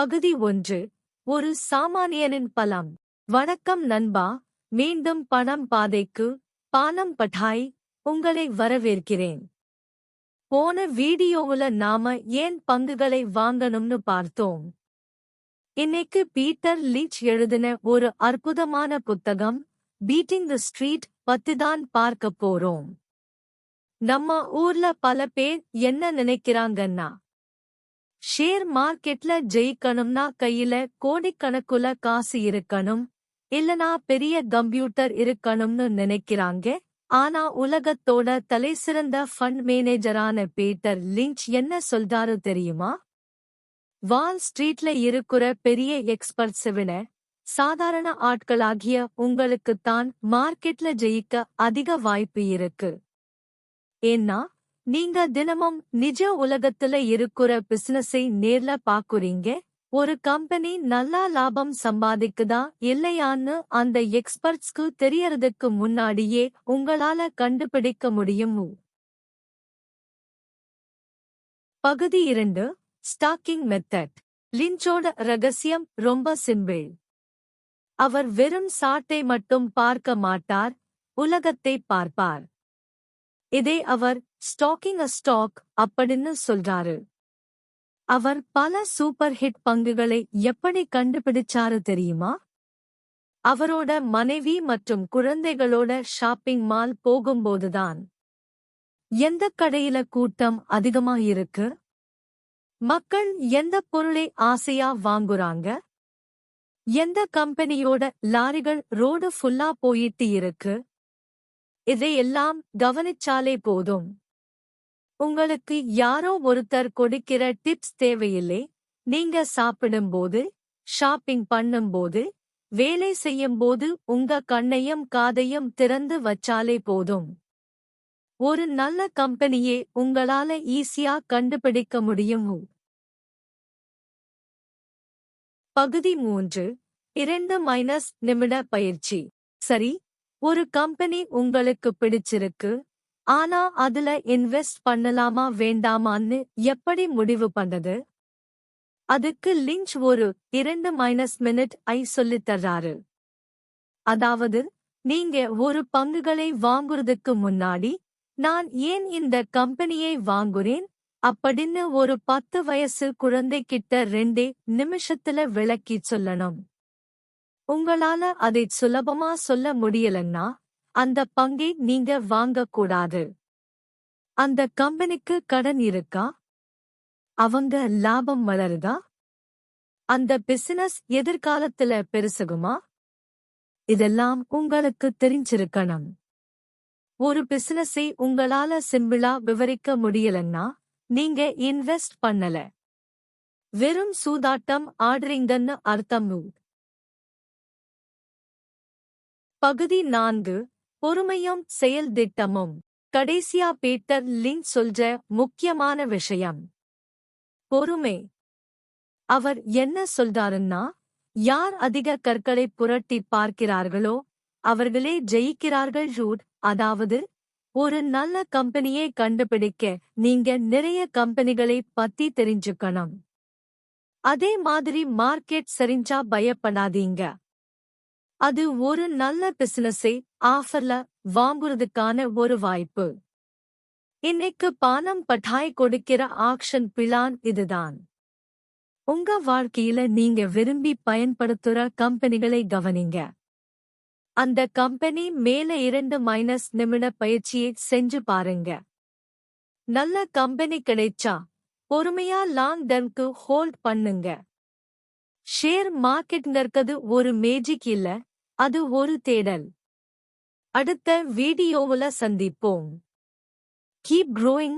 பகுதி 1. ஒரு சாமானியனின் பலம். வணக்கம் நண்பா, மீண்டும் பணம் பாதைக்கு பானம் பட்டாய் உங்களை வரவேற்கிறேன். போன வீடியோவுல நாம ஏன் பங்குகளை வாங்கணும்னு பார்த்தோம். இன்னைக்கு பீட்டர் லிஞ்ச் எழுதின ஒரு அற்புதமான புத்தகம் பீட்டிங் தி ஸ்ட்ரீட் பத்திதான் பார்க்க போறோம். நம்ம ஊர்ல பல பேர் என்ன நினைக்கிறாங்கன்னா, ஷேர் மார்க்கெட்ல ஜெயிக்கணும்னா கையில கோடிக்கணக்குல காசு இருக்கணும், இல்லனா பெரிய கம்ப்யூட்டர் இருக்கணும்னு நினைக்கிறாங்க. ஆனா உலகத்தோட தலைசிறந்த ஃபண்ட் மேனேஜரான பீட்டர் லிஞ்ச் என்ன சொல்றாரு தெரியுமா? வால் ஸ்ட்ரீட்ல இருக்கிற பெரிய எக்ஸ்பர்ட்ஸை விட சாதாரண ஆட்களாகிய உங்களுக்குத்தான் மார்க்கெட்ல ஜெயிக்க அதிக வாய்ப்பு இருக்கு. ஏன்னா நீங்க தினமும் நிஜ உலகத்துல இருக்கிற பிசினஸை நேர்ல பாக்குறீங்க. ஒரு கம்பெனி நல்லா லாபம் சம்பாதிக்குதா இல்லையான்னு அந்த எக்ஸ்பர்ட்ஸ்க்கு தெரியறதுக்கு முன்னாடியே உங்களால கண்டுபிடிக்க முடியும். பகுதி 2. Stacking method. லிஞ்சோட ரகசியம் ரொம்ப சிம்பிள். அவர் வெறும் சாட்டை மட்டும் பார்க்க மாட்டார், உலகத்தை பார்ப்பார். இதே அவர் ஸ்டாக்கிங் அ ஸ்டாக் அப்படின்னு சொல்றாரு. அவர் பல சூப்பர் ஹிட் பங்குகளை எப்படி கண்டுபிடிச்சாரு தெரியுமா? அவரோட மனைவி மற்றும் குழந்தைகளோட ஷாப்பிங் மால் போகும்போதுதான். எந்த கடையில கூட்டம் அதிகமா இருக்கு, மக்கள் எந்த பொருளை ஆசையா வாங்குறாங்க, எந்த கம்பெனியோட லாரிகள் ரோடு ஃபுல்லா போயிட்டு இருக்கு, இதையெல்லாம் கவனிச்சாலே போதும். உங்களுக்கு யாரோ ஒருத்தர் கொடுக்கிற டிப்ஸ் தேவையில்லை. நீங்க சாப்பிடும்போது, ஷாப்பிங் பண்ணும்போது, வேலை செய்யும்போது உங்க கண்ணையும் காதையும் திறந்து வச்சாலே போதும். ஒரு நல்ல கம்பெனியே உங்களால ஈஸியா கண்டுபிடிக்க முடியும். பகுதி 3. 2 நிமிட பயிற்சி. சரி, ஒரு கம்பெனி உங்களுக்கு பிடிச்சிருக்கு, ஆனா அதுல இன்வெஸ்ட் பண்ணலாமா வேண்டாமான்னு எப்படி முடிவு பண்ணது? அதுக்கு லிஞ்ச் ஒரு 2 சொல்லித் தர்றாரு. அதாவது, நீங்க ஒரு பங்குகளை வாங்குறதுக்கு முன்னாடி, நான் ஏன் இந்த கம்பெனியை வாங்குறேன் அப்படின்னு ஒரு 10 வயசு குழந்தைகிட்ட 2 நிமிஷத்துல விளக்கி சொல்லணும். உங்களால அதை சுலபமா சொல்ல முடியலன்னா அந்த பங்கை நீங்க வாங்கக்கூடாது. அந்த கம்பெனிக்கு கடன் இருக்கா? அவங்க லாபம் வளருதா? அந்த பிசினஸ் எதிர்காலத்துல பெருசுகுமா? இதெல்லாம் உங்களுக்கு தெரிஞ்சிருக்கணும். ஒரு பிசினஸை உங்களால சிம்பிளா விவரிக்க முடியலன்னா நீங்க இன்வெஸ்ட் பண்ணல, வெறும் சூதாட்டம் ஆடுறீங்கன்னு அர்த்தம். பகுதி 4. பொறுமையும் செயல் திட்டமும். கடைசியா பீட்டர் லிஞ்ச் சொல்ற முக்கியமான விஷயம் பொறுமை. அவர் என்ன சொல்றாருன்னா, யார் அதிக கற்களை புரட்டி பார்க்கிறார்களோ அவர்களே ஜெயிக்கிறார்கள். அதாவது, ஒரு நல்ல கம்பெனியை கண்டுபிடிக்க நீங்க நிறைய கம்பெனிகளை பத்தி தெரிஞ்சுக்கணும். அதே மாதிரி மார்க்கெட் சரிஞ்சா பயப்படாதீங்க. அது ஒரு நல்ல பிசினஸை ஆஃபர்ல வாங்குறதுக்கான ஒரு வாய்ப்பு. இன்னைக்கு பானம் பட்டாய் கொடுக்கிற ஆக்ஷன் பிளான் இதுதான். உங்க வாழ்க்கையில நீங்க விரும்பி பயன்படுத்துற கம்பெனிகளை கவனிங்க. அந்த கம்பெனி மேல 2 நிமிட பயிற்சியை செஞ்சு பாருங்க. நல்ல கம்பெனி கிடைச்சா பொறுமையா லாங் டர்ம்க்கு ஹோல்ட் பண்ணுங்க. ஷேர் மார்க்கெட்ங்கிறது ஒரு மேஜிக் இல்ல, அது ஒரு தேடல். அடுத்த வீடியோவுல சந்திப்போம். Keep growing.